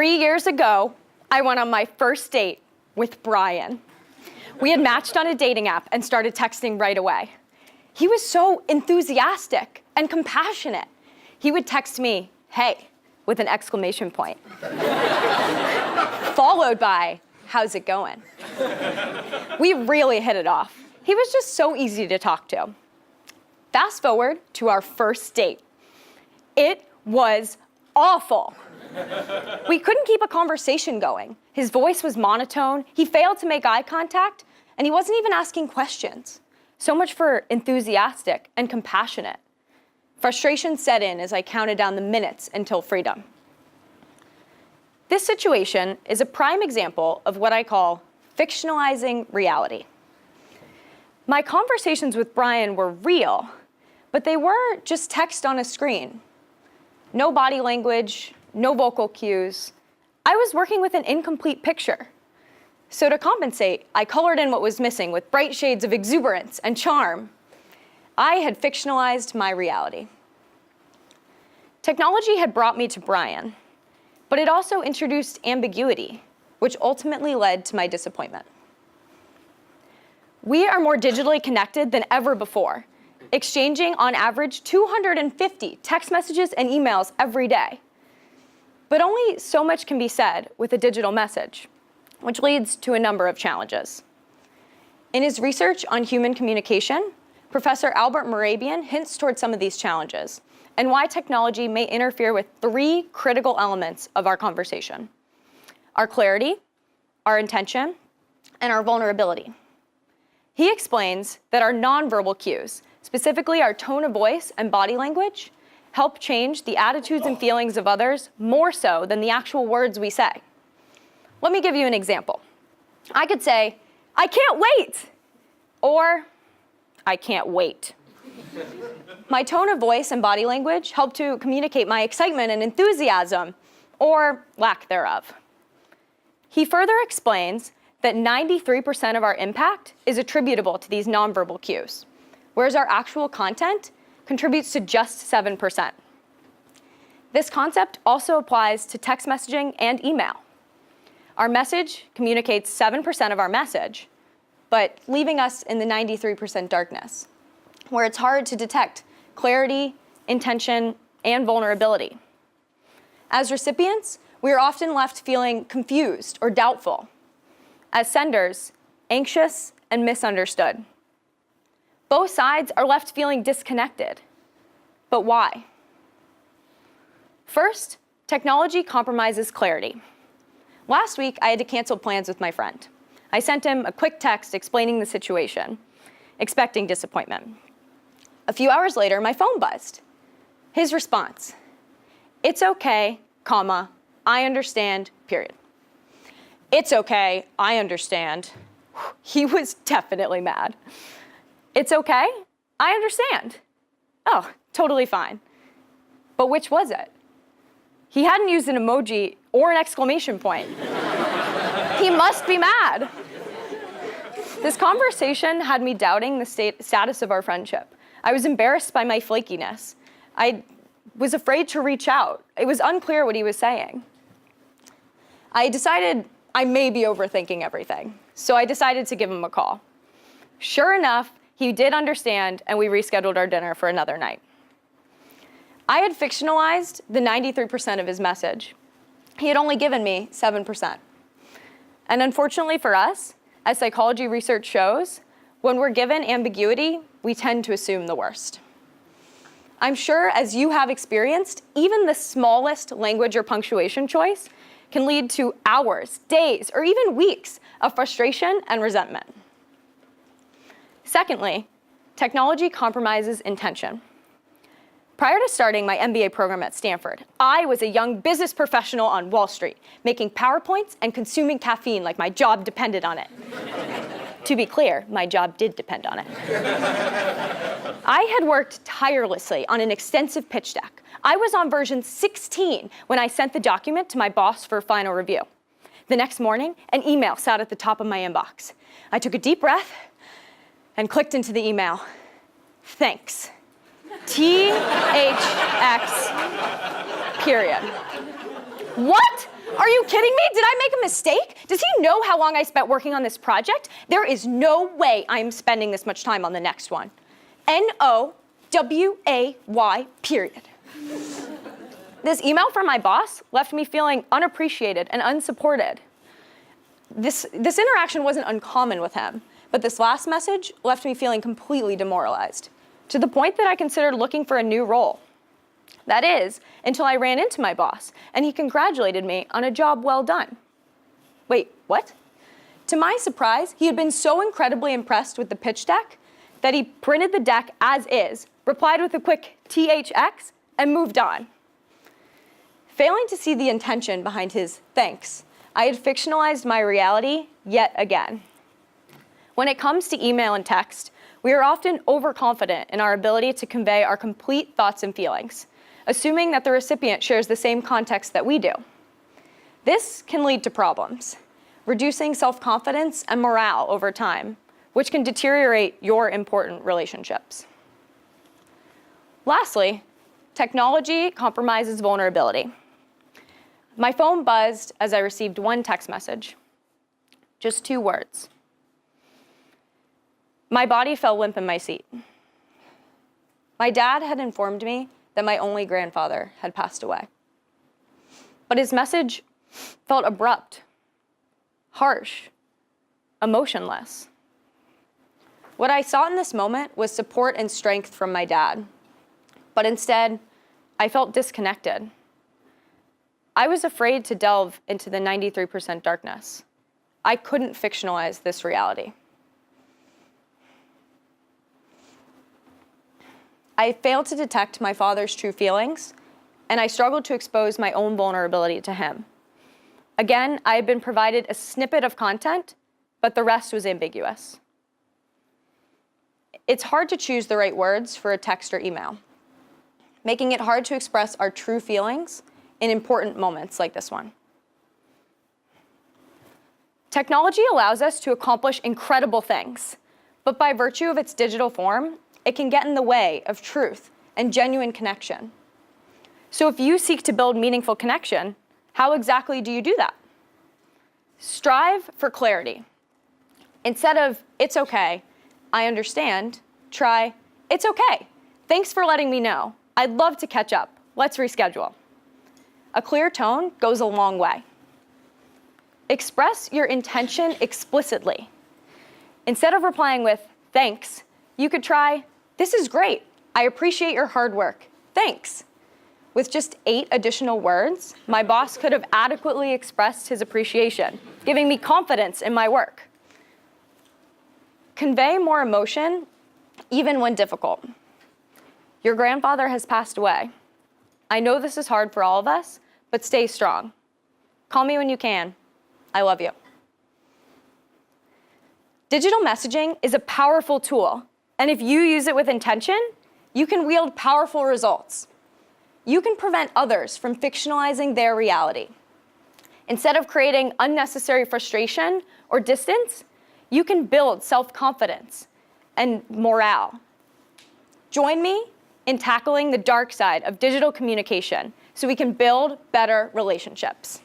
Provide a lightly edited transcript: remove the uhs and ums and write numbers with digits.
3 years ago, I went on my first date with Brian. We had matched on a dating app and started texting right away. He was so enthusiastic and compassionate. He would text me, "Hey," with an exclamation point, followed by, "How's it going?" We really hit it off. He was just so easy to talk to. Fast forward to our first date. It was awful. We couldn't keep a conversation going. His voice was monotone, he failed to make eye contact, and he wasn't even asking questions. So much for enthusiastic and compassionate. Frustration set in as I counted down the minutes until freedom. This situation is a prime example of what I call fictionalizing reality. My conversations with Brian were real, but they were just text on a screen. No body language, no vocal cues. I was working with an incomplete picture. So to compensate, I colored in what was missing with bright shades of exuberance and charm. I had fictionalized my reality. Technology had brought me to Brian, but it also introduced ambiguity, which ultimately led to my disappointment. We are more digitally connected than ever before, exchanging on average 250 text messages and emails every day. But only so much can be said with a digital message, which leads to a number of challenges. In his research on human communication, Professor Albert Mehrabian hints toward some of these challenges and why technology may interfere with 3 critical elements of our conversation: our clarity, our intention, and our vulnerability. He explains that our nonverbal cues, specifically our tone of voice and body language, help change the attitudes and feelings of others more so than the actual words we say. Let me give you an example. I could say, "I can't wait," or "I can't wait." My tone of voice and body language help to communicate my excitement and enthusiasm, or lack thereof. He further explains that 93% of our impact is attributable to these nonverbal cues, whereas our actual content contributes to just 7%. This concept also applies to text messaging and email. Our message communicates 7% of our message, but leaving us in the 93% darkness, where it's hard to detect clarity, intention, and vulnerability. As recipients, we are often left feeling confused or doubtful. As senders, anxious and misunderstood. Both sides are left feeling disconnected. But why? First, technology compromises clarity. Last week, I had to cancel plans with my friend. I sent him a quick text explaining the situation, expecting disappointment. A few hours later, my phone buzzed. His response: "It's okay, comma, I understand, period." "It's okay, I understand." He was definitely mad. "It's okay, I understand." Oh, totally fine. But which was it? He hadn't used an emoji or an exclamation point. He must be mad. This conversation had me doubting the status of our friendship. I was embarrassed by my flakiness. I was afraid to reach out. It was unclear what he was saying. I decided I may be overthinking everything, so I decided to give him a call. Sure enough, he did understand, and we rescheduled our dinner for another night. I had fictionalized the 93% of his message. He had only given me 7%. And unfortunately for us, as psychology research shows, when we're given ambiguity, we tend to assume the worst. I'm sure, as you have experienced, even the smallest language or punctuation choice can lead to hours, days, or even weeks of frustration and resentment. Secondly, technology compromises intention. Prior to starting my MBA program at Stanford, I was a young business professional on Wall Street, making PowerPoints and consuming caffeine like my job depended on it. To be clear, my job did depend on it. I had worked tirelessly on an extensive pitch deck. I was on version 16 when I sent the document to my boss for final review. The next morning, an email sat at the top of my inbox. I took a deep breath and clicked into the email. "Thanks. THX, period." What? Are you kidding me? Did I make a mistake? Does he know how long I spent working on this project? There is no way I'm spending this much time on the next one. NOWAY, period. This email from my boss left me feeling unappreciated and unsupported. This interaction wasn't uncommon with him, but this last message left me feeling completely demoralized, to the point that I considered looking for a new role. That is, until I ran into my boss, and he congratulated me on a job well done. Wait, what? To my surprise, he had been so incredibly impressed with the pitch deck that he printed the deck as is, replied with a quick THX, and moved on. Failing to see the intention behind his thanks, I had fictionalized my reality yet again. When it comes to email and text, we are often overconfident in our ability to convey our complete thoughts and feelings, assuming that the recipient shares the same context that we do. This can lead to problems, reducing self-confidence and morale over time, which can deteriorate your important relationships. Lastly, technology compromises vulnerability. My phone buzzed as I received one text message, just 2 words. My body fell limp in my seat. My dad had informed me that my only grandfather had passed away. But his message felt abrupt, harsh, emotionless. What I sought in this moment was support and strength from my dad, but instead, I felt disconnected. I was afraid to delve into the 93% darkness. I couldn't fictionalize this reality. I failed to detect my father's true feelings, and I struggled to expose my own vulnerability to him. Again, I had been provided a snippet of content, but the rest was ambiguous. It's hard to choose the right words for a text or email, making it hard to express our true feelings in important moments like this one. Technology allows us to accomplish incredible things, but by virtue of its digital form, it can get in the way of truth and genuine connection. So if you seek to build meaningful connection, how exactly do you do that? Strive for clarity. Instead of, "It's okay, I understand," try, "It's okay, thanks for letting me know. I'd love to catch up. Let's reschedule." A clear tone goes a long way. Express your intention explicitly. Instead of replying with, "Thanks," you could try, "This is great. I appreciate your hard work. Thanks." With just 8 additional words, my boss could have adequately expressed his appreciation, giving me confidence in my work. Convey more emotion, even when difficult. Your grandfather has passed away. I know this is hard for all of us, but stay strong. Call me when you can. I love you. Digital messaging is a powerful tool, and if you use it with intention, you can wield powerful results. You can prevent others from fictionalizing their reality. Instead of creating unnecessary frustration or distance, you can build self-confidence and morale. Join me in tackling the dark side of digital communication so we can build better relationships.